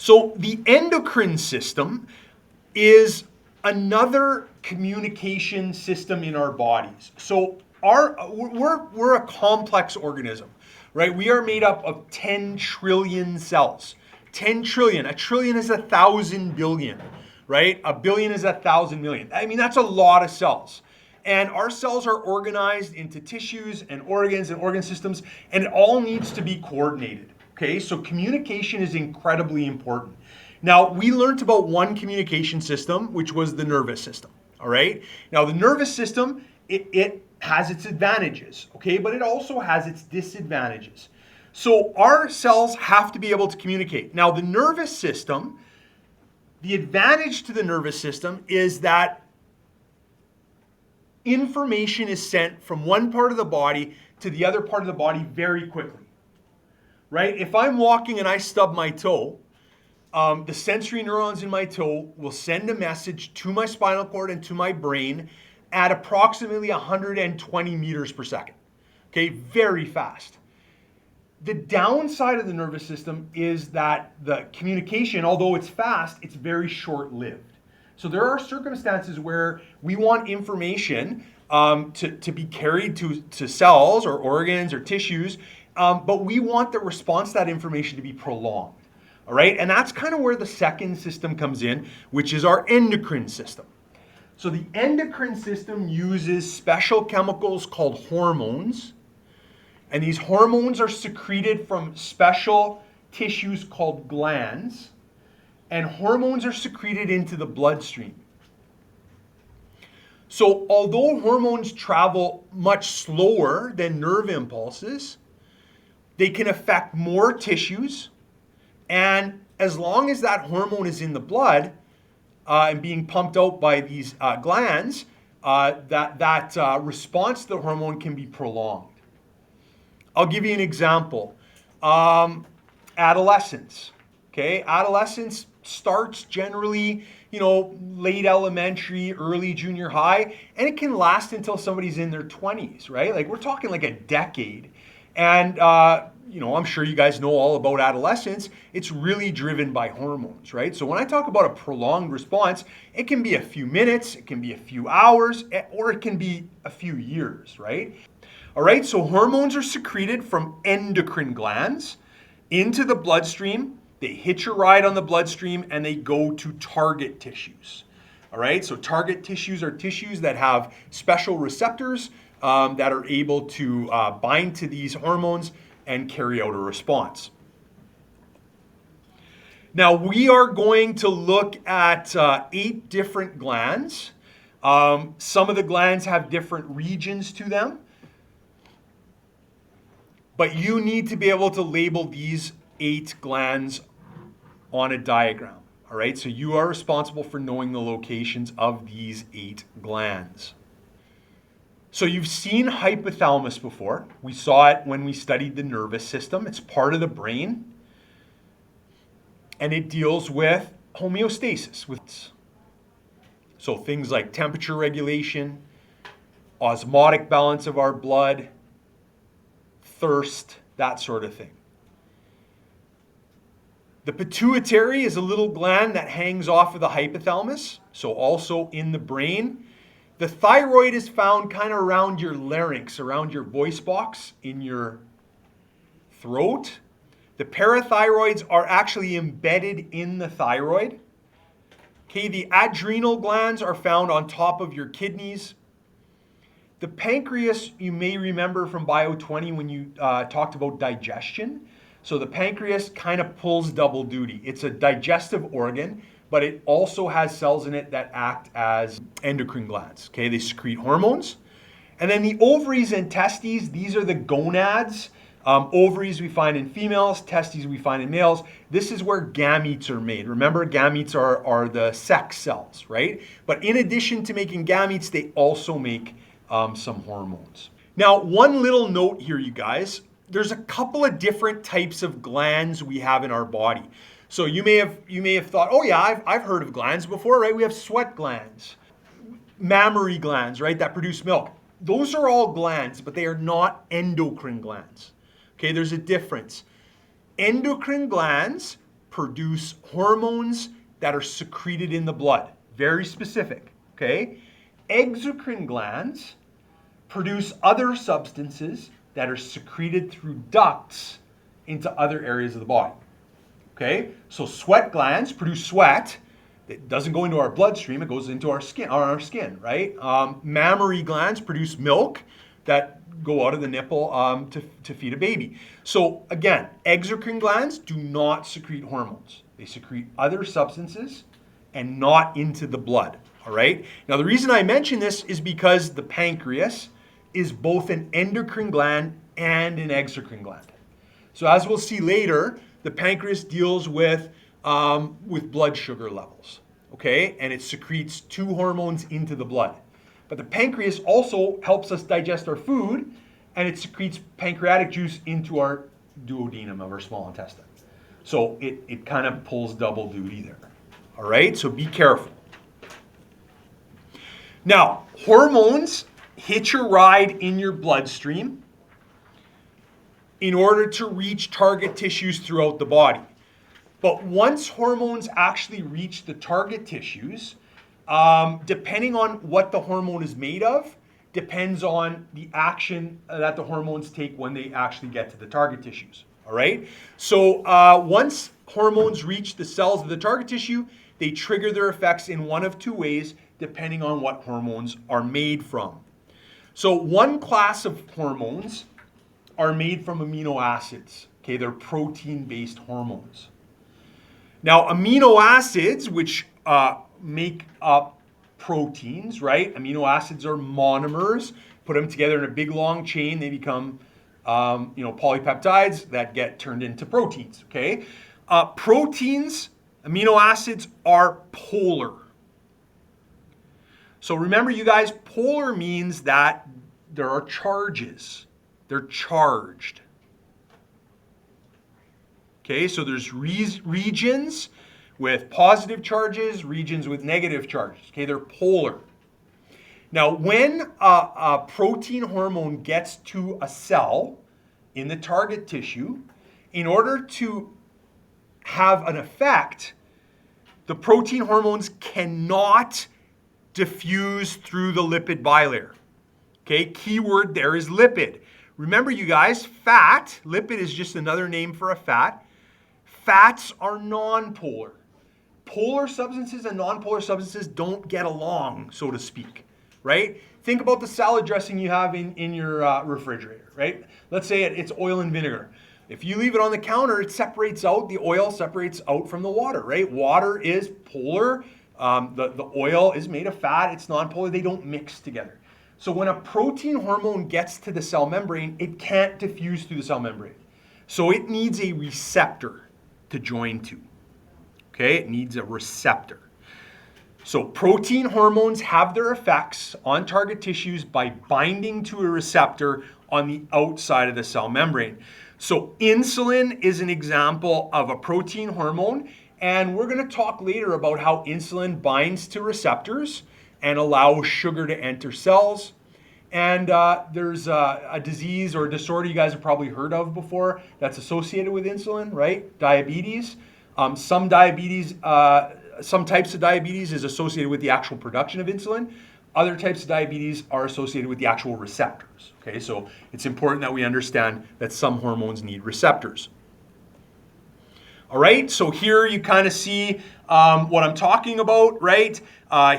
So the endocrine system is another communication system in our bodies. So we're a complex organism, right? We are made up of 10 trillion cells. 10 trillion. A trillion is 1,000 billion, right? A billion is 1,000 million. I mean, that's a lot of cells. And our cells are organized into tissues and organs and organ systems, and it all needs to be coordinated. Okay, so communication is incredibly important. Now, we learned about one communication system, which was the nervous system. All right. Now, the nervous system, it has its advantages, okay, but it also has its disadvantages. So our cells have to be able to communicate. Now, the nervous system, the advantage to the nervous system is that information is sent from one part of the body to the other part of the body very quickly. Right? If I'm walking and I stub my toe, the sensory neurons in my toe will send a message to my spinal cord and to my brain at approximately 120 meters per second. Okay, very fast. The downside of the nervous system is that the communication, although it's fast, it's very short-lived. So there are circumstances where we want information to be carried to cells or organs or tissues, but we want the response to that information to be prolonged. All right, and that's kind of where the second system comes in, which is our endocrine system. So the endocrine system uses special chemicals called hormones, and these hormones are secreted from special tissues called glands, and hormones are secreted into the bloodstream. So although hormones travel much slower than nerve impulses, they can affect more tissues, and as long as that hormone is in the blood and being pumped out by these glands, that response to the hormone can be prolonged. I'll give you an example. Adolescence. Okay, adolescence starts generally, late elementary, early junior high, and it can last until somebody's in their 20s, right? Like we're talking like a decade. And, I'm sure you guys know all about adolescence. It's really driven by hormones, right? So when I talk about a prolonged response, it can be a few minutes, it can be a few hours, or it can be a few years, right? All right, so hormones are secreted from endocrine glands into the bloodstream. They hitch a ride on the bloodstream and they go to target tissues. All right, so target tissues are tissues that have special receptors that are able to bind to these hormones and carry out a response. Now, we are going to look at 8 different glands. Some of the glands have different regions to them, but you need to be able to label these 8 glands on a diagram. All right, so you are responsible for knowing the locations of these 8 glands. So you've seen hypothalamus before. We saw it when we studied the nervous system. It's part of the brain, and it deals with homeostasis. So things like temperature regulation, osmotic balance of our blood, thirst, that sort of thing. The pituitary is a little gland that hangs off of the hypothalamus, so also in the brain. The thyroid is found kind of around your larynx, around your voice box in your throat. The parathyroids are actually embedded in the thyroid. Okay, the adrenal glands are found on top of your kidneys. The pancreas, you may remember from Bio 20 when you talked about digestion. So the pancreas kind of pulls double duty. It's a digestive organ, but it also has cells in it that act as endocrine glands. Okay, they secrete hormones. And then the ovaries and testes, these are the gonads. Ovaries we find in females, testes we find in males. This is where gametes are made. Remember, gametes are the sex cells, right? But in addition to making gametes, they also make some hormones. Now, one little note here, you guys. There's a couple of different types of glands we have in our body. So you may have thought, oh yeah, I've heard of glands before, right? We have sweat glands, mammary glands, right, that produce milk. Those are all glands, but they are not endocrine glands. Okay, there's a difference. Endocrine glands produce hormones that are secreted in the blood. Very specific, okay? Exocrine glands produce other substances that are secreted through ducts into other areas of the body. Okay? So sweat glands produce sweat. It doesn't go into our bloodstream, it goes into our skin, right? Mammary glands produce milk that go out of the nipple to feed a baby. So again, exocrine glands do not secrete hormones. They secrete other substances and not into the blood, all right? Now the reason I mention this is because the pancreas is both an endocrine gland and an exocrine gland. So as we'll see later, the pancreas deals with blood sugar levels, okay? And it secretes 2 hormones into the blood. But the pancreas also helps us digest our food, and it secretes pancreatic juice into our duodenum of our small intestine. So it kind of pulls double duty there, all right? So be careful. Now, hormones hitch a ride in your bloodstream in order to reach target tissues throughout the body. But once hormones actually reach the target tissues, depending on what the hormone is made of, depends on the action that the hormones take when they actually get to the target tissues, all right? So once hormones reach the cells of the target tissue, they trigger their effects in one of 2 ways, depending on what hormones are made from. So one class of hormones are made from amino acids. Okay, they're protein-based hormones. Now, amino acids, which make up proteins, right? Amino acids are monomers. Put them together in a big long chain, they become polypeptides that get turned into proteins. Okay, proteins, amino acids are polar. So remember, you guys, polar means that there are charges. They're charged. Okay, so there's regions with positive charges, regions with negative charges. Okay, they're polar. Now, when a protein hormone gets to a cell in the target tissue, in order to have an effect, the protein hormones cannot diffuse through the lipid bilayer. Okay, key word there is lipid. Remember, you guys, fat, lipid is just another name for a fat. Fats are nonpolar. Polar substances and nonpolar substances don't get along, so to speak, right? Think about the salad dressing you have in your refrigerator, right? Let's say it's oil and vinegar. If you leave it on the counter, it separates out, the oil separates out from the water, right? Water is polar. The oil is made of fat, it's nonpolar, they don't mix together. So when a protein hormone gets to the cell membrane, it can't diffuse through the cell membrane. So it needs a receptor to join to. Okay, it needs a receptor. So protein hormones have their effects on target tissues by binding to a receptor on the outside of the cell membrane. So insulin is an example of a protein hormone. And we're going to talk later about how insulin binds to receptors and allows sugar to enter cells. And there's a disease or a disorder you guys have probably heard of before that's associated with insulin, right? Diabetes. Some types of diabetes is associated with the actual production of insulin. Other types of diabetes are associated with the actual receptors. Okay, so it's important that we understand that some hormones need receptors. All right, so here you kind of see what I'm talking about, right?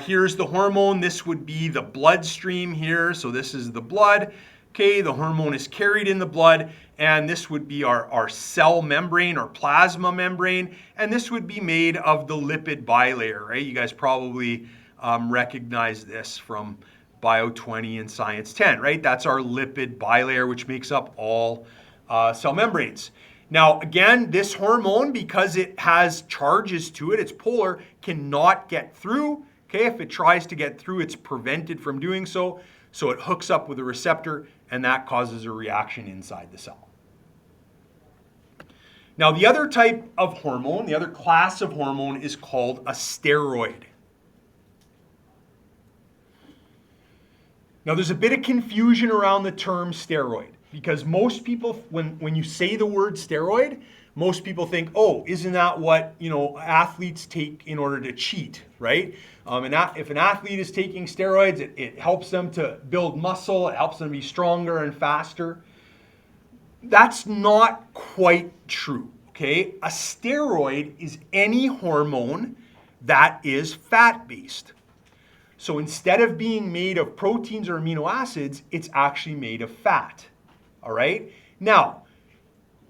Here's the hormone. This would be the bloodstream here. So this is the blood. Okay, the hormone is carried in the blood, and this would be our cell membrane or plasma membrane, and this would be made of the lipid bilayer, right? You guys probably recognize this from Bio 20 and Science 10, right? That's our lipid bilayer, which makes up all cell membranes. Now, again, this hormone, because it has charges to it, it's polar, cannot get through. Okay, if it tries to get through, it's prevented from doing so. So it hooks up with a receptor, and that causes a reaction inside the cell. Now, the other type of hormone, the other class of hormone is called a steroid. Now, there's a bit of confusion around the term steroid, because most people, when you say the word steroid, most people think, oh, isn't that what athletes take in order to cheat, right? And if an athlete is taking steroids, it helps them to build muscle, it helps them be stronger and faster. That's not quite true, okay? A steroid is any hormone that is fat-based. So instead of being made of proteins or amino acids, it's actually made of fat, all right? Now,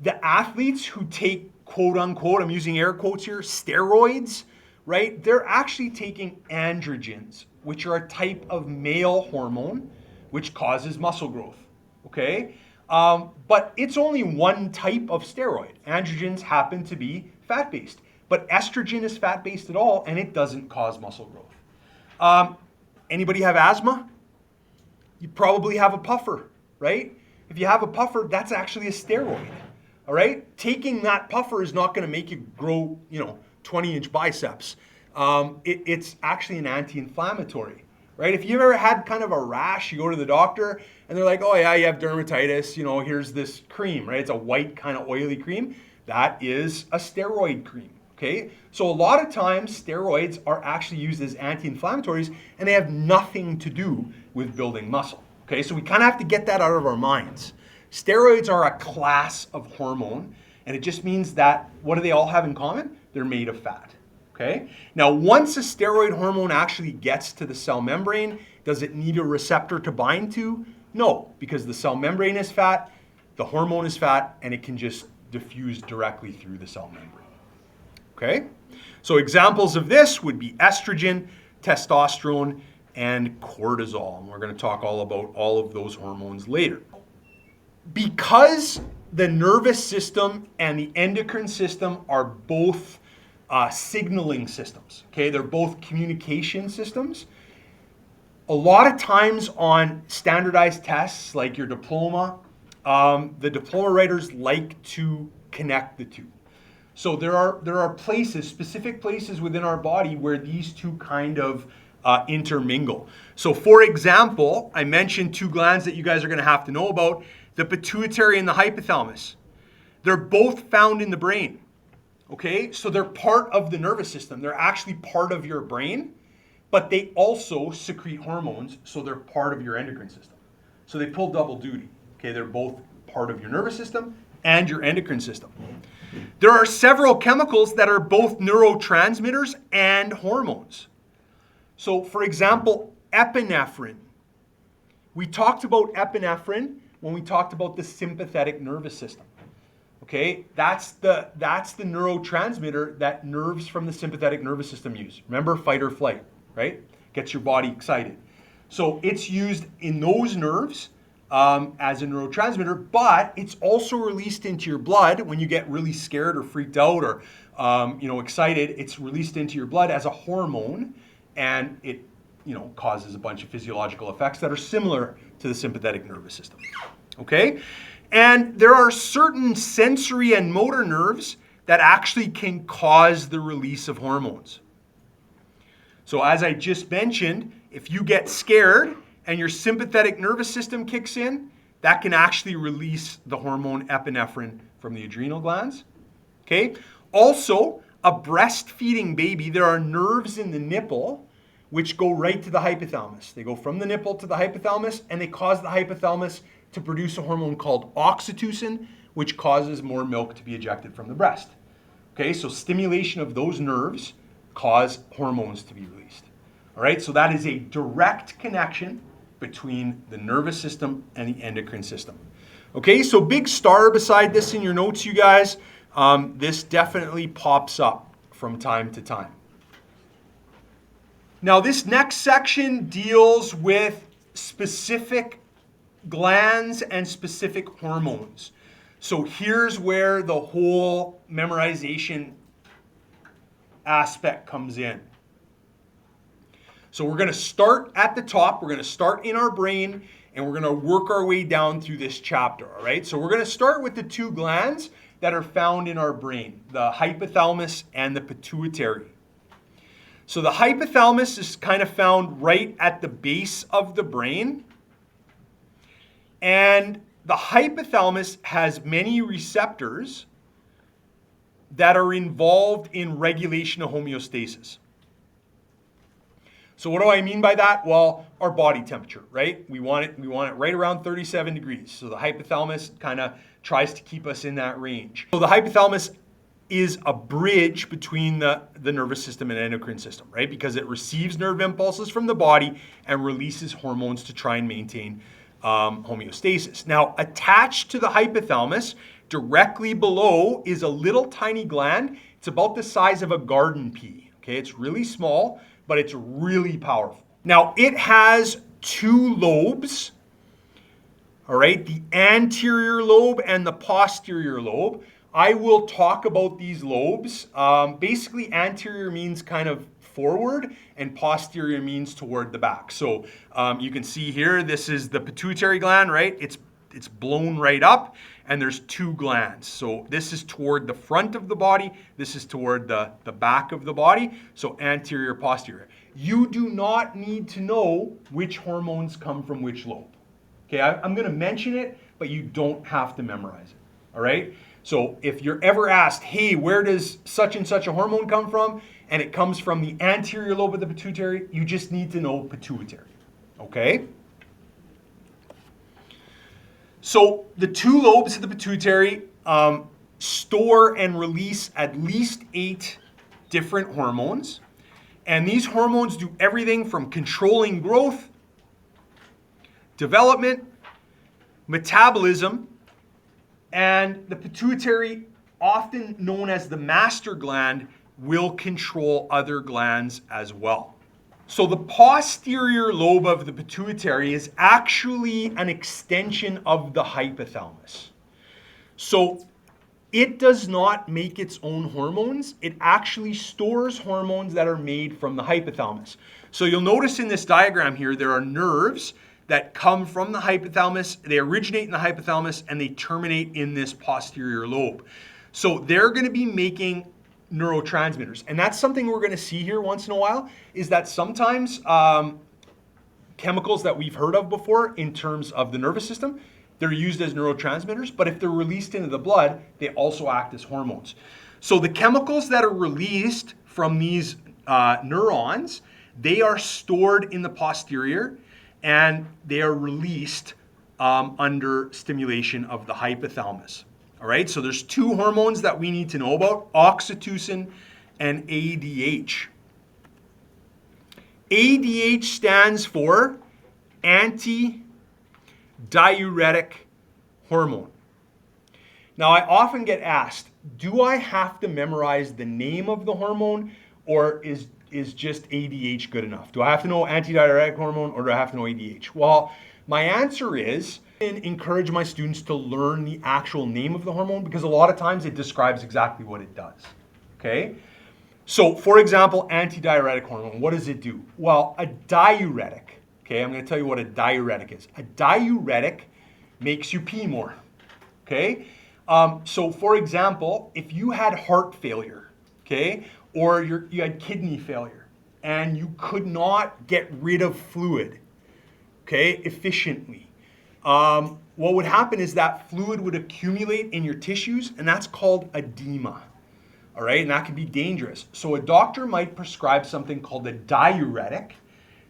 the athletes who take quote unquote, I'm using air quotes here, steroids, right? They're actually taking androgens, which are a type of male hormone, which causes muscle growth, okay? But it's only one type of steroid. Androgens happen to be fat-based, but estrogen is fat-based at all, and it doesn't cause muscle growth. Anybody have asthma? You probably have a puffer, right? If you have a puffer, that's actually a steroid, all right? Taking that puffer is not going to make you grow, 20-inch biceps. It's actually an anti-inflammatory, right? If you've ever had kind of a rash, you go to the doctor and they're like, oh yeah, you have dermatitis, here's this cream, right? It's a white kind of oily cream. That is a steroid cream, okay? So a lot of times steroids are actually used as anti-inflammatories and they have nothing to do with building muscle, okay? So we kind of have to get that out of our minds. Steroids are a class of hormone, and it just means that, what do they all have in common? They're made of fat. Okay? Now, once a steroid hormone actually gets to the cell membrane, does it need a receptor to bind to? No, because the cell membrane is fat, the hormone is fat, and it can just diffuse directly through the cell membrane. Okay? So examples of this would be estrogen, testosterone, and cortisol. And we're going to talk all about all of those hormones later. Because the nervous system and the endocrine system are both signaling systems, okay? They're both communication systems. A lot of times on standardized tests like your diploma, the diploma writers like to connect the two. So there are places, specific places within our body where these two kind of intermingle. So for example, I mentioned two glands that you guys are going to have to know about, the pituitary and the hypothalamus. They're both found in the brain. Okay, so they're part of the nervous system. They're actually part of your brain, but they also secrete hormones, so they're part of your endocrine system. So they pull double duty. Okay, they're both part of your nervous system and your endocrine system. There are several chemicals that are both neurotransmitters and hormones. So for example, epinephrine. We talked about epinephrine when we talked about the sympathetic nervous system. Okay, that's the neurotransmitter that nerves from the sympathetic nervous system use. Remember, fight or flight, right? Gets your body excited. So it's used in those nerves as a neurotransmitter, but it's also released into your blood when you get really scared or freaked out or excited. It's released into your blood as a hormone, and it causes a bunch of physiological effects that are similar to the sympathetic nervous system. Okay? And there are certain sensory and motor nerves that actually can cause the release of hormones. So as I just mentioned, if you get scared and your sympathetic nervous system kicks in, that can actually release the hormone epinephrine from the adrenal glands. Okay? Also, a breastfeeding baby, there are nerves in the nipple which go right to the hypothalamus. They go from the nipple to the hypothalamus, and they cause the hypothalamus to produce a hormone called oxytocin, which causes more milk to be ejected from the breast. Okay, so stimulation of those nerves cause hormones to be released. All right, so that is a direct connection between the nervous system and the endocrine system. Okay, so big star beside this in your notes, you guys. This definitely pops up from time to time. Now, this next section deals with specific glands and specific hormones. So here's where the whole memorization aspect comes in. So we're going to start at the top. We're going to start in our brain, and we're going to work our way down through this chapter, all right? So we're going to start with the two glands that are found in our brain, the hypothalamus and the pituitary. So the hypothalamus is kind of found right at the base of the brain. And the hypothalamus has many receptors that are involved in regulation of homeostasis. So what do I mean by that? Well, our body temperature, right? We want it right around 37 degrees. So the hypothalamus kind of tries to keep us in that range. So the hypothalamus is a bridge between the nervous system and endocrine system, right? Because it receives nerve impulses from the body and releases hormones to try and maintain homeostasis. Now, attached to the hypothalamus, directly below, is a little tiny gland. It's about the size of a garden pea, okay? It's really small, but it's really powerful. Now, it has two lobes, all right? The anterior lobe and the posterior lobe. I will talk about these lobes. Basically, anterior means kind of forward and posterior means toward the back. So you can see here, this is the pituitary gland, right? It's blown right up and there's two glands. So this is toward the front of the body. This is toward the back of the body. So anterior, posterior. You do not need to know which hormones come from which lobe. Okay, I'm going to mention it, but you don't have to memorize it. All right? So if you're ever asked, hey, where does such and such a hormone come from? And it comes from the anterior lobe of the pituitary, you just need to know pituitary. Okay? So the two lobes of the pituitary store and release at least 8 different hormones. And these hormones do everything from controlling growth, development, metabolism, and the pituitary, often known as the master gland, will control other glands as well. So the posterior lobe of the pituitary is actually an extension of the hypothalamus. So it does not make its own hormones. It actually stores hormones that are made from the hypothalamus. So you'll notice in this diagram here, there are nerves that come from the hypothalamus. They originate in the hypothalamus and they terminate in this posterior lobe. So they're going to be making neurotransmitters. And that's something we're going to see here once in a while, is that sometimes chemicals that we've heard of before in terms of the nervous system, they're used as neurotransmitters, but if they're released into the blood, they also act as hormones. So the chemicals that are released from these neurons, they are stored in the posterior and they are released under stimulation of the hypothalamus. All right, so there's 2 hormones that we need to know about, oxytocin and ADH. ADH stands for anti-diuretic hormone. Now, I often get asked, do I have to memorize the name of the hormone, or is just ADH good enough? Do I have to know anti-diuretic hormone, or do I have to know ADH? Well, my answer is, I encourage my students to learn the actual name of the hormone, because a lot of times it describes exactly what it does. Okay? So, for example, anti-diuretic hormone, what does it do? Well, a diuretic, okay, I'm going to tell you what a diuretic is. A diuretic makes you pee more. Okay? So, for example, if you had heart failure, okay, or you had kidney failure, and you could not get rid of fluid, okay, efficiently, what would happen is that fluid would accumulate in your tissues, and that's called edema. All right, and that can be dangerous. So a doctor might prescribe something called a diuretic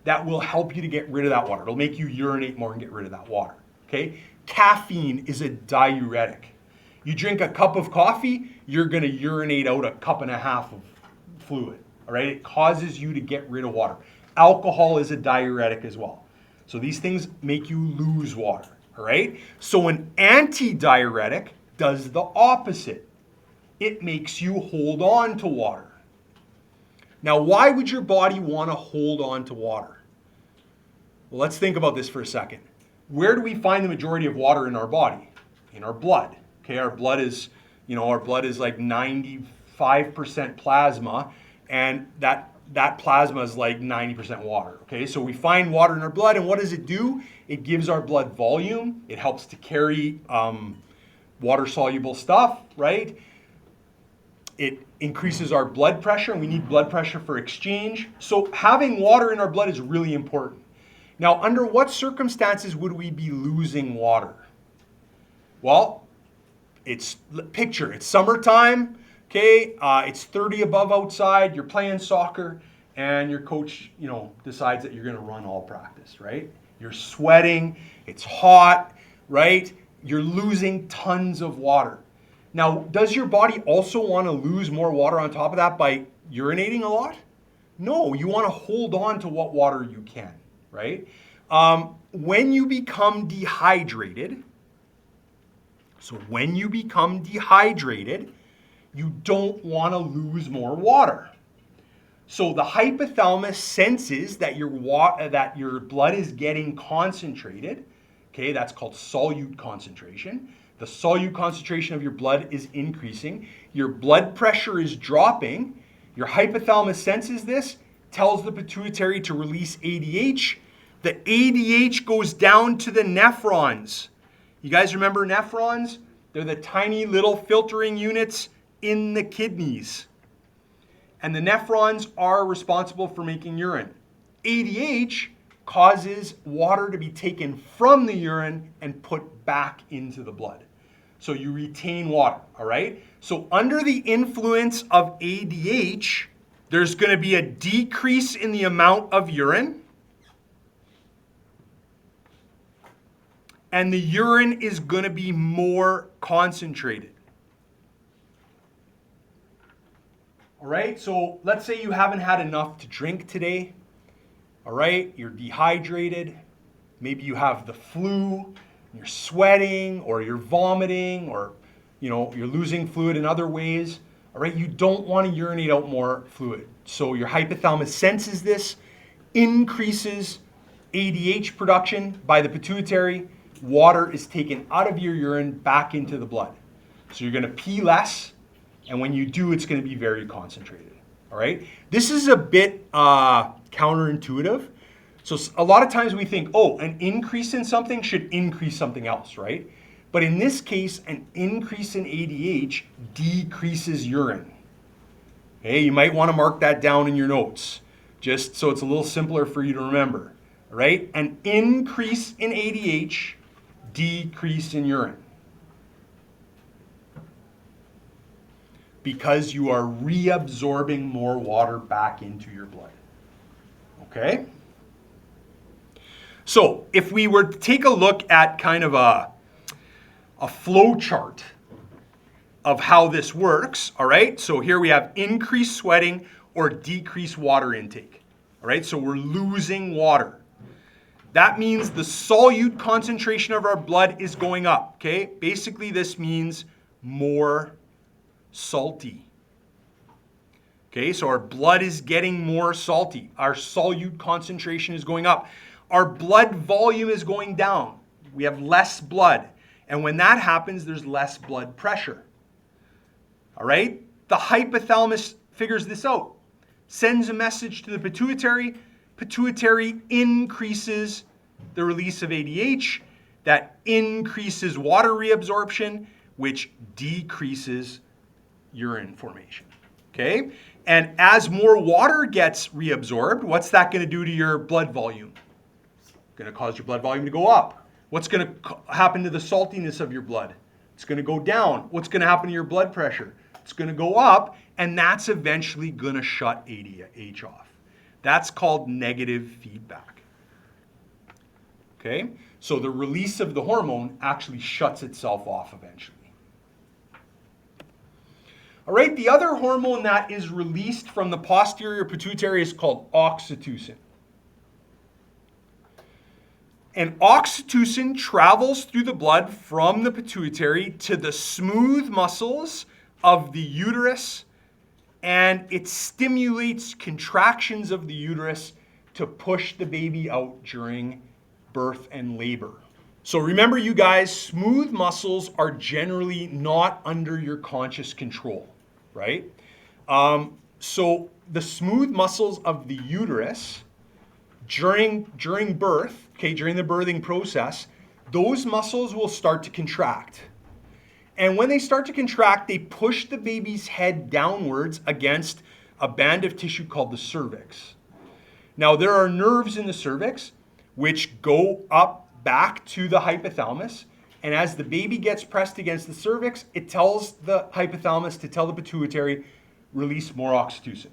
that will help you to get rid of that water. It'll make you urinate more and get rid of that water. Okay, caffeine is a diuretic. You drink a cup of coffee, you're going to urinate out a cup and a half of fluid. All right, it causes you to get rid of water. Alcohol is a diuretic as well. So these things make you lose water. All right, so an anti-diuretic does the opposite. It makes you hold on to water. Now, why would your body want to hold on to water? Well, let's think about this for a second. Where do we find the majority of water in our body? In our blood. Okay, our blood is like 95% plasma, and that plasma is like 90% water. Okay, so we find water in our blood, and what does it do? It gives our blood volume. It helps to carry water-soluble stuff, right? It increases our blood pressure, and we need blood pressure for exchange. So having water in our blood is really important. Now, under what circumstances would we be losing water? Well, it's summertime, Okay, it's 30 above outside, you're playing soccer, and your coach, decides that you're gonna run all practice, right? You're sweating, it's hot, right? You're losing tons of water. Now, does your body also want to lose more water on top of that by urinating a lot? No, you want to hold on to what water you can, right? When you become dehydrated, you don't want to lose more water. So the hypothalamus senses that your blood is getting concentrated. Okay, that's called solute concentration. The solute concentration of your blood is increasing. Your blood pressure is dropping. Your hypothalamus senses this, tells the pituitary to release ADH. The ADH goes down to the nephrons. You guys remember nephrons? They're the tiny little filtering units in the kidneys. And the nephrons are responsible for making urine. ADH causes water to be taken from the urine and put back into the blood. So you retain water, all right? So under the influence of ADH, there's going to be a decrease in the amount of urine. And the urine is going to be more concentrated. All right, so let's say you haven't had enough to drink today. All right, you're dehydrated. Maybe you have the flu, you're sweating, or you're vomiting, or you're losing fluid in other ways. All right, you don't want to urinate out more fluid. So your hypothalamus senses this, increases ADH production by the pituitary. Water is taken out of your urine back into the blood. So you're going to pee less, and when you do, it's going to be very concentrated. All right, this is a bit counterintuitive. So a lot of times we think, an increase in something should increase something else, right? But in this case, an increase in ADH decreases urine. Okay, you might want to mark that down in your notes, just so it's a little simpler for you to remember, all right? An increase in ADH, decrease in urine. Because you are reabsorbing more water back into your blood. Okay? So if we were to take a look at kind of a flow chart of how this works, all right? So here we have increased sweating or decreased water intake, all right? So we're losing water. That means the solute concentration of our blood is going up, okay? Basically, this means more salty. Okay, so our blood is getting more salty. Our solute concentration is going up. Our blood volume is going down. We have less blood. And when that happens, there's less blood pressure. All right? The hypothalamus figures this out, sends a message to the pituitary. Pituitary increases the release of ADH. That increases water reabsorption, which decreases urine formation. Okay? And as more water gets reabsorbed, what's that going to do to your blood volume? Going to cause your blood volume to go up. What's going to happen to the saltiness of your blood? It's going to go down. What's going to happen to your blood pressure? It's going to go up, and that's eventually going to shut ADH off. That's called negative feedback. Okay? So the release of the hormone actually shuts itself off eventually. All right, the other hormone that is released from the posterior pituitary is called oxytocin. And oxytocin travels through the blood from the pituitary to the smooth muscles of the uterus, and it stimulates contractions of the uterus to push the baby out during birth and labor. So remember, you guys, smooth muscles are generally not under your conscious control, right? So the smooth muscles of the uterus during birth, okay, during the birthing process, those muscles will start to contract. And when they start to contract, they push the baby's head downwards against a band of tissue called the cervix. Now, there are nerves in the cervix which go up back to the hypothalamus, And as the baby gets pressed against the cervix, it tells the hypothalamus to tell the pituitary, release more oxytocin,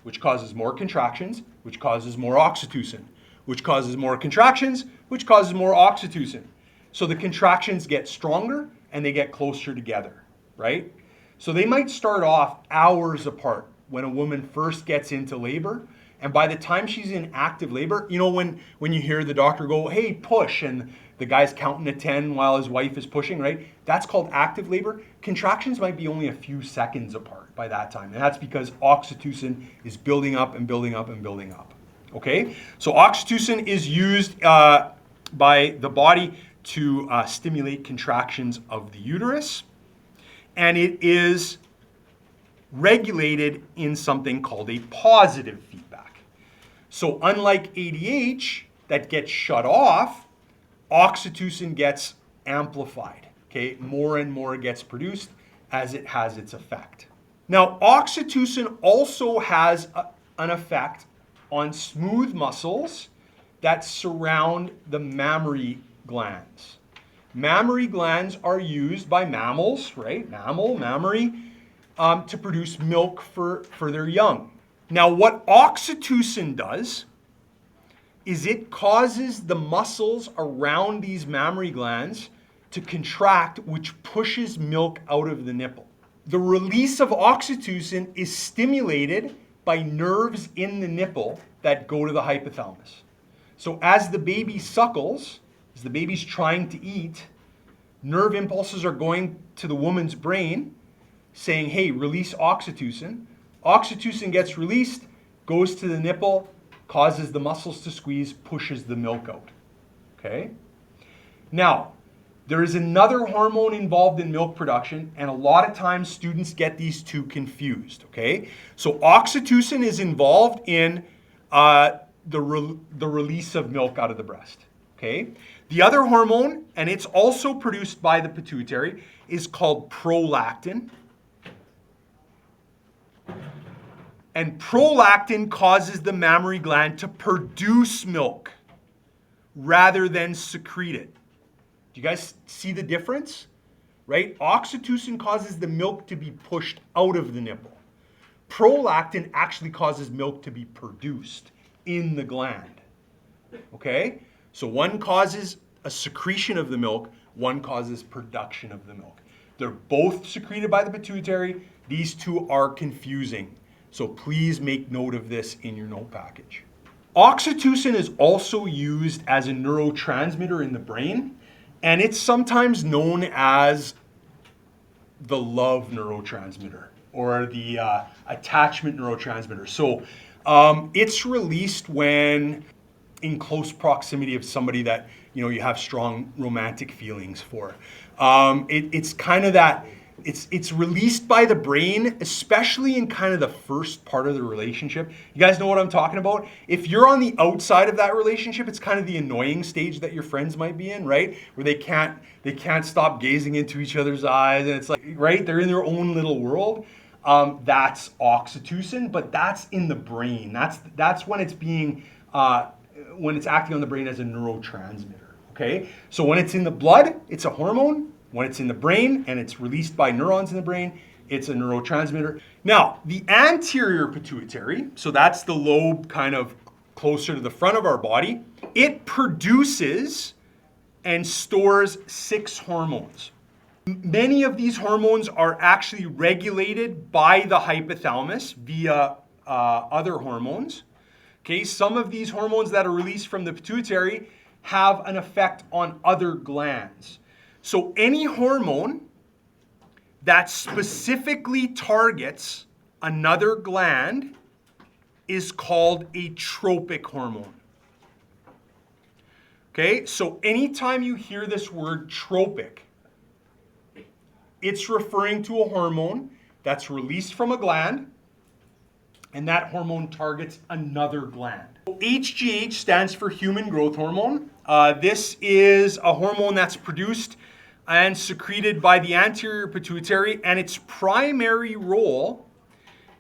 which causes more contractions, which causes more oxytocin, which causes more contractions, which causes more oxytocin. So the contractions get stronger and they get closer together, right? So they might start off hours apart when a woman first gets into labor. And by the time she's in active labor, you know, when you hear the doctor go, hey, push, and the guy's counting to 10 while his wife is pushing, right? That's called active labor. Contractions might be only a few seconds apart by that time. And that's because oxytocin is building up and building up and building up. Okay? So oxytocin is used by the body to stimulate contractions of the uterus. And it is regulated in something called a positive feedback. So unlike ADH that gets shut off, oxytocin gets amplified. Okay, more and more gets produced as it has its effect. Now, oxytocin also has an effect on smooth muscles that surround the mammary glands. Mammary glands are used by mammals, right? Mammary, to produce milk for their young. Now, what oxytocin does is it causes the muscles around these mammary glands to contract, which pushes milk out of the nipple. The release of oxytocin is stimulated by nerves in the nipple that go to the hypothalamus. So as the baby suckles, as the baby's trying to eat, nerve impulses are going to the woman's brain saying, hey, release oxytocin. Oxytocin gets released, goes to the nipple, causes the muscles to squeeze, pushes the milk out. Okay? Now, there is another hormone involved in milk production, and a lot of times students get these two confused. Okay? So oxytocin is involved in the release of milk out of the breast. Okay? The other hormone, and it's also produced by the pituitary, is called prolactin. And prolactin causes the mammary gland to produce milk rather than secrete it. Do you guys see the difference? Right? Oxytocin causes the milk to be pushed out of the nipple. Prolactin actually causes milk to be produced in the gland. Okay? So one causes a secretion of the milk, one causes production of the milk. They're both secreted by the pituitary. These two are confusing. So please make note of this in your note package. Oxytocin is also used as a neurotransmitter in the brain, and it's sometimes known as the love neurotransmitter or the attachment neurotransmitter. So it's released when in close proximity of somebody that you have strong romantic feelings for. It's kind of that. It's released by the brain, especially in kind of the first part of the relationship. You guys know what I'm talking about? If you're on the outside of that relationship, it's kind of the annoying stage that your friends might be in, right? Where they can't stop gazing into each other's eyes, and it's like, right? They're in their own little world. That's oxytocin, but that's in the brain. That's when it's being when it's acting on the brain as a neurotransmitter. Okay? So when it's in the blood, it's a hormone. When it's in the brain and it's released by neurons in the brain, it's a neurotransmitter. Now, the anterior pituitary, so that's the lobe kind of closer to the front of our body, it produces and stores 6 hormones. Many of these hormones are actually regulated by the hypothalamus via other hormones. Okay, some of these hormones that are released from the pituitary have an effect on other glands. So any hormone that specifically targets another gland is called a tropic hormone. Okay, so anytime you hear this word tropic, it's referring to a hormone that's released from a gland, and that hormone targets another gland. HGH stands for human growth hormone. This is a hormone that's produced and secreted by the anterior pituitary, and its primary role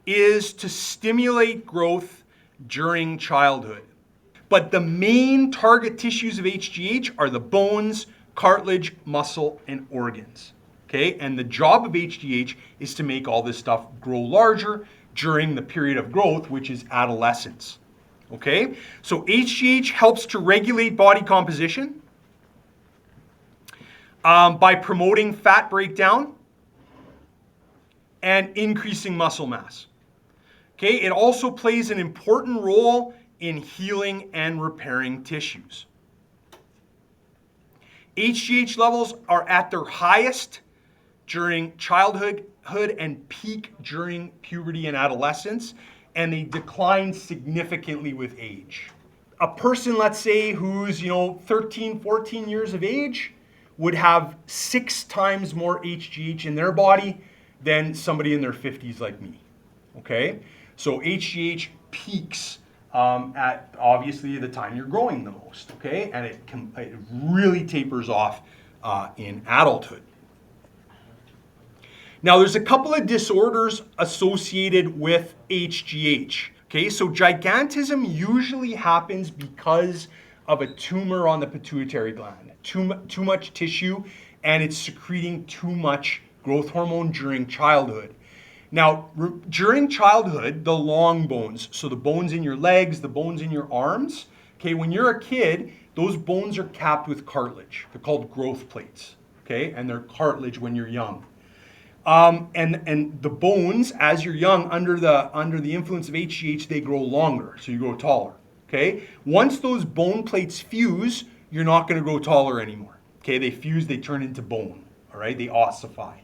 is to stimulate growth during childhood. But the main target tissues of HGH are the bones, cartilage, muscle, and organs. Okay, and the job of HGH is to make all this stuff grow larger during the period of growth, which is adolescence. Okay, so HGH helps to regulate body composition by promoting fat breakdown and increasing muscle mass. Okay, it also plays an important role in healing and repairing tissues. HGH levels are at their highest during childhood and peak during puberty and adolescence, and they decline significantly with age. A person, let's say, who's 13, 14 years of age would have 6 times more HGH in their body than somebody in their 50s like me. Okay, so HGH peaks at obviously the time you're growing the most. Okay, and it really tapers off in adulthood. Now, there's a couple of disorders associated with HGH. Okay, so gigantism usually happens because of a tumor on the pituitary gland. Too much tissue, and it's secreting too much growth hormone during childhood. Now, during childhood, the long bones, so the bones in your legs, the bones in your arms, okay, when you're a kid, those bones are capped with cartilage. They're called growth plates, okay, and they're cartilage when you're young. And the bones, as you're young, under the influence of HGH, they grow longer, so you grow taller. Okay. Once those bone plates fuse, you're not going to grow taller anymore. Okay. They fuse, they turn into bone. All right. They ossify.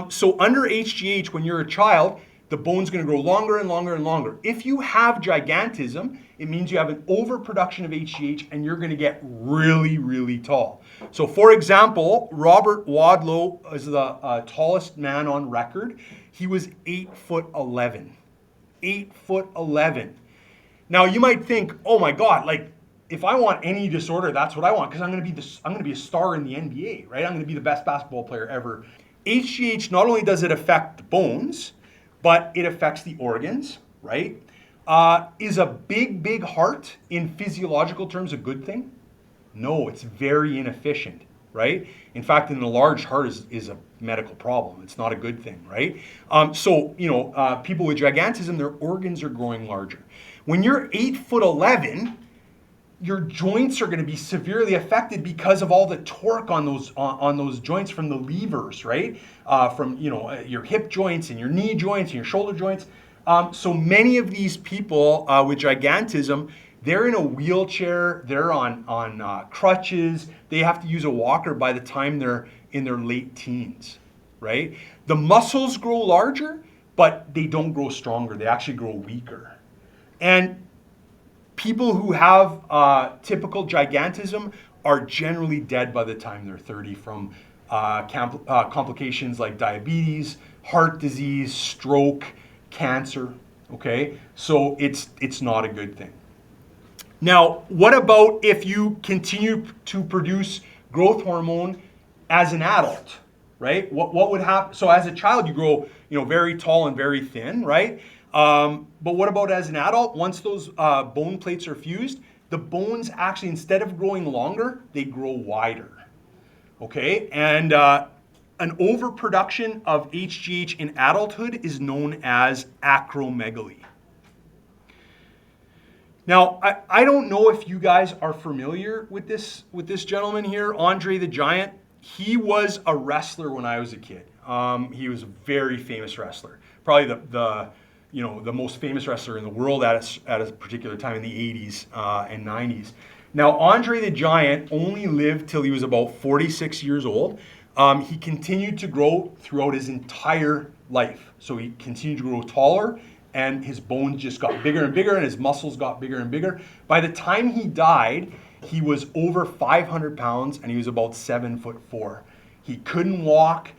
So under HGH, when you're a child, the bone's going to grow longer and longer and longer. If you have gigantism, it means you have an overproduction of HGH, and you're going to get really, really tall. So, for example, Robert Wadlow is the tallest man on record. He was 8'11". 8'11". Now, you might think, oh my God, like if I want any disorder, that's what I want, because I'm going to be a star in the NBA, right? I'm going to be the best basketball player ever. HGH, not only does it affect the bones, but it affects the organs, right? Is a big heart in physiological terms a good thing? No, it's very inefficient, right? In fact, an enlarged heart is a medical problem. It's not a good thing, right? So, people with gigantism, their organs are growing larger. When you're 8'11", your joints are going to be severely affected because of all the torque on those joints from the levers, right? From your hip joints and your knee joints and your shoulder joints. So many of these people with gigantism, they're in a wheelchair, they're on crutches, they have to use a walker by the time they're in their late teens, right? The muscles grow larger, but they don't grow stronger. They actually grow weaker. And people who have typical gigantism are generally dead by the time they're 30 from complications like diabetes, heart disease, stroke, cancer, okay? So it's not a good thing. Now, what about if you continue to produce growth hormone as an adult, right? What would happen? So as a child, you grow, very tall and very thin, right? But what about as an adult? Once those bone plates are fused, the bones actually, instead of growing longer, they grow wider, okay? And an overproduction of HGH in adulthood is known as acromegaly. Now, I don't know if you guys are familiar with this gentleman here, Andre the Giant. He was a wrestler when I was a kid. He was a very famous wrestler, probably the most famous wrestler in the world at a particular time in the 80s and 90s. Now, Andre the Giant only lived till he was about 46 years old. He continued to grow throughout his entire life. So he continued to grow taller, and his bones just got bigger and bigger, and his muscles got bigger and bigger. By the time he died, he was over 500 pounds, and he was about 7'4". He couldn't walk.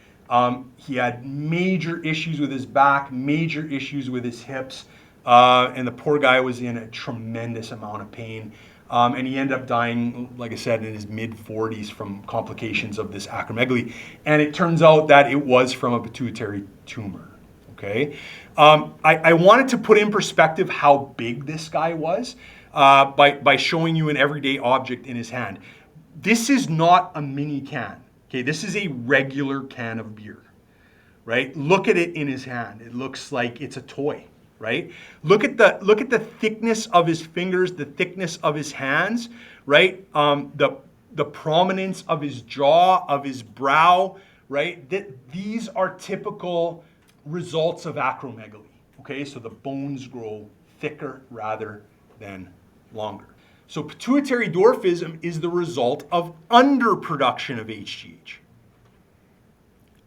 He had major issues with his back, major issues with his hips, and the poor guy was in a tremendous amount of pain. And he ended up dying, like I said, in his mid-40s from complications of this acromegaly. And it turns out that it was from a pituitary tumor, okay? I wanted to put in perspective how big this guy was by showing you an everyday object in his hand. this is not a mini can. Okay, this is a regular can of beer, right? Look at it in his hand. It looks like it's a toy, right? Look at the thickness of his fingers, the thickness of his hands, right? The prominence of his jaw, of his brow, right? These are typical results of acromegaly. Okay, so the bones grow thicker rather than longer. So pituitary dwarfism is the result of underproduction of HGH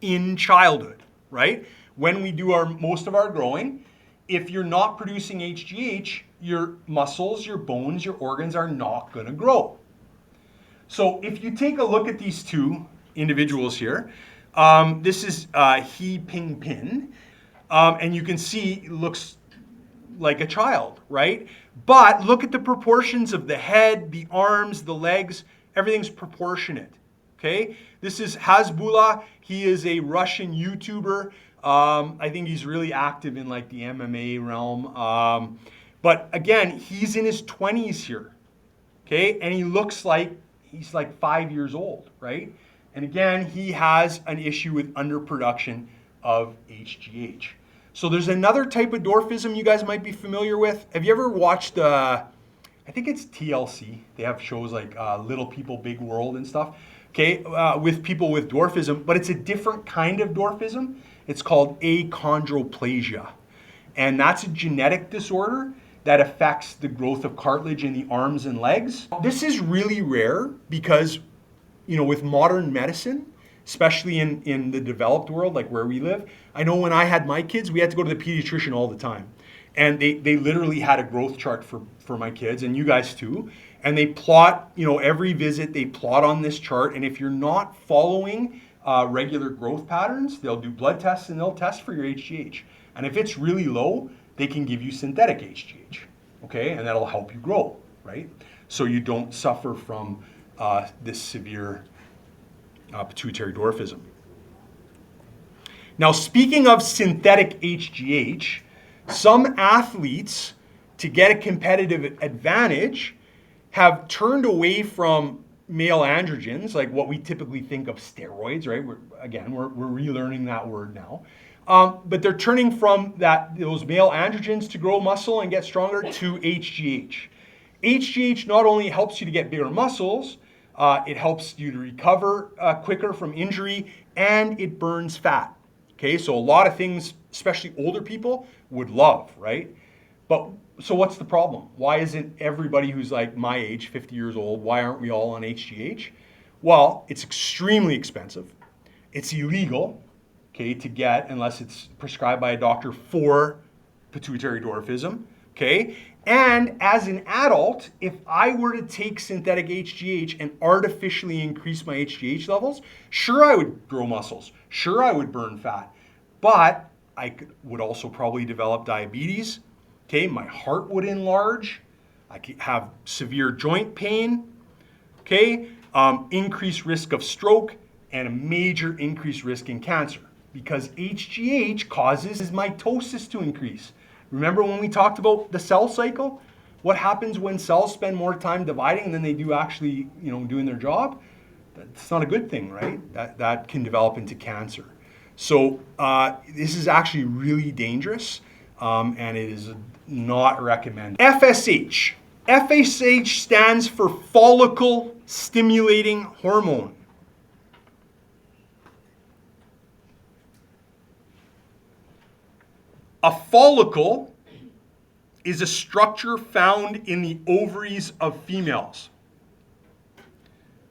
in childhood, right? When we do most of our growing, if you're not producing HGH, your muscles, your bones, your organs are not going to grow. So if you take a look at these two individuals here, this is He Ping Pin, and you can see it looks like a child, right? But look at the proportions of the head, the arms, the legs, everything's proportionate, okay? This is Hasbullah. He is a Russian YouTuber. I think he's really active in like the MMA realm. But again, he's in his 20s here, okay? And he looks like he's like 5 years old, right? And again, he has an issue with underproduction of HGH. So there's another type of dwarfism you guys might be familiar with. Have you ever watched, I think it's TLC. They have shows like Little People, Big World and stuff, okay, with people with dwarfism, but it's a different kind of dwarfism. It's called achondroplasia. And that's a genetic disorder that affects the growth of cartilage in the arms and legs. This is really rare because, you know, with modern medicine, especially in the developed world, like where we live. I know when I had my kids, we had to go to the pediatrician all the time. And they literally had a growth chart for my kids, and you guys too. And they plot, you know, every visit, they plot on this chart. And if you're not following regular growth patterns, they'll do blood tests and they'll test for your HGH. And if it's really low, they can give you synthetic HGH, okay? And that'll help you grow, right? So you don't suffer from this severe pituitary dwarfism. Now, speaking of synthetic HGH, some athletes, to get a competitive advantage, have turned away from male androgens, like what we typically think of steroids, right? We're relearning that word now. But they're turning from those male androgens to grow muscle and get stronger to HGH. HGH not only helps you to get bigger muscles, it helps you to recover quicker from injury, and it burns fat. Okay, so a lot of things, especially older people, would love, right? But so what's the problem? Why isn't everybody who's like my age, 50 years old, why aren't we all on HGH? Well, it's extremely expensive. It's illegal, okay, to get unless it's prescribed by a doctor for pituitary dwarfism, okay? And as an adult, if I were to take synthetic HGH and artificially increase my HGH levels, sure, I would grow muscles. Sure, I would burn fat. But I would also probably develop diabetes. Okay, my heart would enlarge. I could have severe joint pain. Okay, increased risk of stroke and a major increased risk in cancer because HGH causes mitosis to increase. Remember when we talked about the cell cycle? What happens when cells spend more time dividing than they do actually, you know, doing their job? That's not a good thing, right? That can develop into cancer. So this is actually really dangerous, and it is not recommended. FSH. FSH stands for follicle stimulating hormone. A follicle is a structure found in the ovaries of females.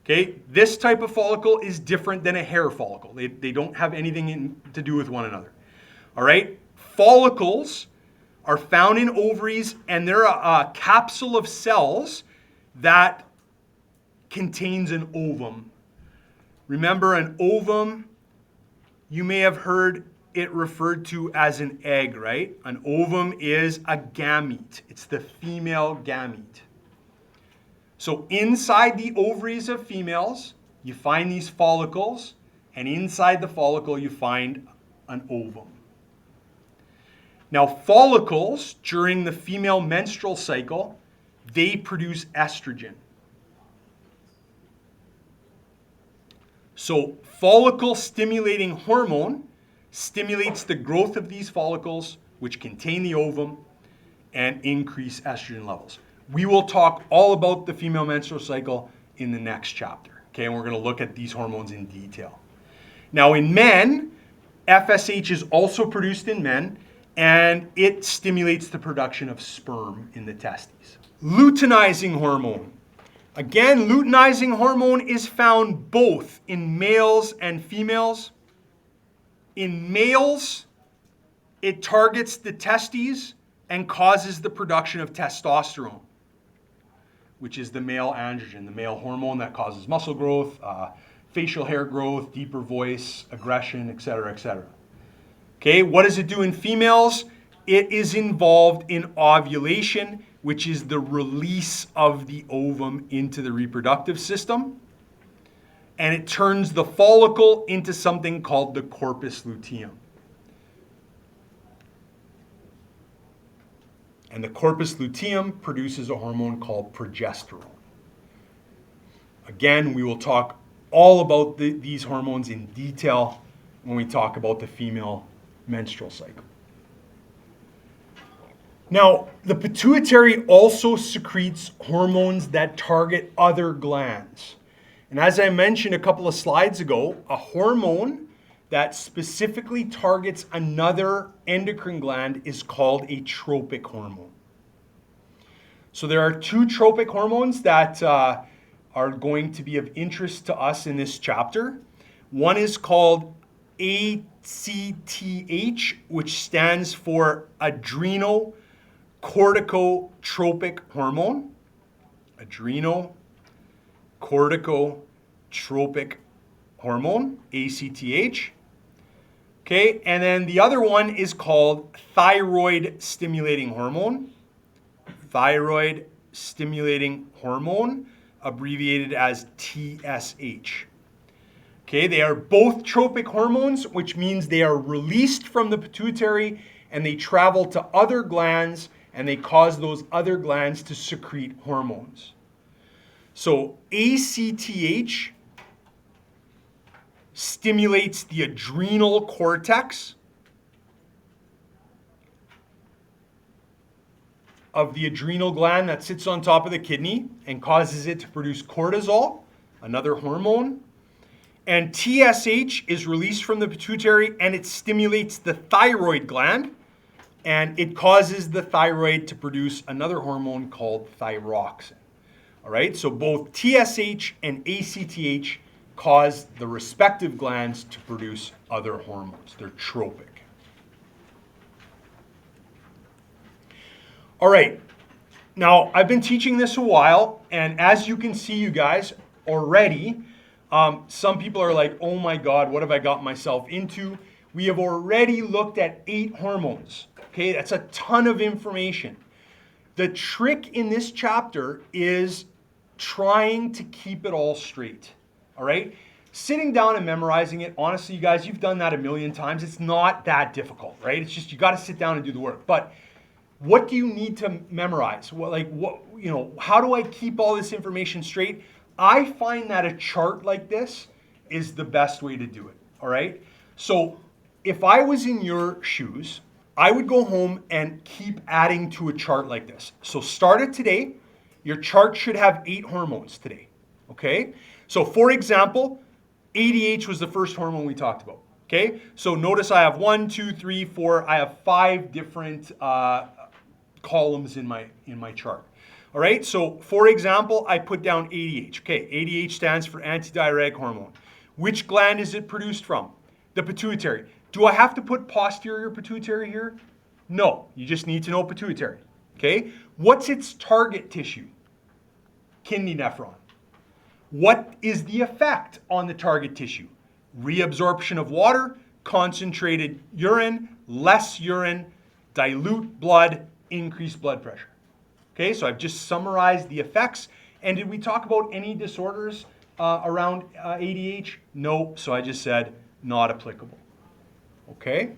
Okay, this type of follicle is different than a hair follicle. They don't have anything to do with one another. All right, follicles are found in ovaries, and they're a capsule of cells that contains an ovum. Remember, an ovum, you may have heard it referred to as an egg, right? An ovum is a gamete. It's the female gamete. So inside the ovaries of females, you find these follicles, and inside the follicle, you find an ovum. Now, follicles during the female menstrual cycle, they produce estrogen. So follicle stimulating hormone stimulates the growth of these follicles, which contain the ovum, and increase estrogen levels. We will talk all about the female menstrual cycle in the next chapter. Okay, and we're going to look at these hormones in detail. Now in men, FSH is also produced in men, and it stimulates the production of sperm in the testes. Luteinizing hormone. Again, luteinizing hormone is found both in males and females. In males, it targets the testes and causes the production of testosterone, which is the male androgen, the male hormone that causes muscle growth, facial hair growth, deeper voice, aggression, etc., etc. Okay, what does it do in females? It is involved in ovulation, which is the release of the ovum into the reproductive system. And it turns the follicle into something called the corpus luteum. And the corpus luteum produces a hormone called progesterone. Again, we will talk all about these hormones in detail when we talk about the female menstrual cycle. Now, the pituitary also secretes hormones that target other glands. And as I mentioned a couple of slides ago, a hormone that specifically targets another endocrine gland is called a tropic hormone. So there are two tropic hormones that are going to be of interest to us in this chapter. One is called ACTH, which stands for adrenocorticotropic hormone. Adrenocorticotropic hormone, ACTH. Okay, and then the other one is called thyroid stimulating hormone. Thyroid stimulating hormone, abbreviated as TSH. Okay, they are both tropic hormones, which means they are released from the pituitary and they travel to other glands and they cause those other glands to secrete hormones. So ACTH stimulates the adrenal cortex of the adrenal gland that sits on top of the kidney and causes it to produce cortisol, another hormone. And TSH is released from the pituitary and it stimulates the thyroid gland and it causes the thyroid to produce another hormone called thyroxine. All right, so both TSH and ACTH cause the respective glands to produce other hormones. They're tropic. All right, now I've been teaching this a while, and as you can see, you guys, already, some people are like, oh my God, what have I got myself into? We have already looked at 8 hormones. Okay, that's a ton of information. The trick in this chapter is trying to keep it all straight. All right, sitting down and memorizing it, honestly, you guys, you've done that a million times. It's not that difficult, right? It's just you got to sit down and do the work. But what do you need to memorize? How do I keep all this information straight? I find that a chart like this is the best way to do it. All right. So if I was in your shoes, I would go home and keep adding to a chart like this. So start it today. Your chart should have 8 hormones today. Okay. So for example, ADH was the first hormone we talked about. Okay. So notice I have 1, 2, 3, 4. I have 5 different columns in my chart. All right, so for example, I put down ADH. Okay, ADH stands for antidiuretic hormone. Which gland is it produced from? The pituitary. Do I have to put posterior pituitary here? No, you just need to know pituitary. Okay, what's its target tissue? Kidney nephron. What is the effect on the target tissue? Reabsorption of water, concentrated urine, less urine, dilute blood, increased blood pressure. Okay, so I've just summarized the effects. And did we talk about any disorders around ADH? No, so I just said not applicable. Okay.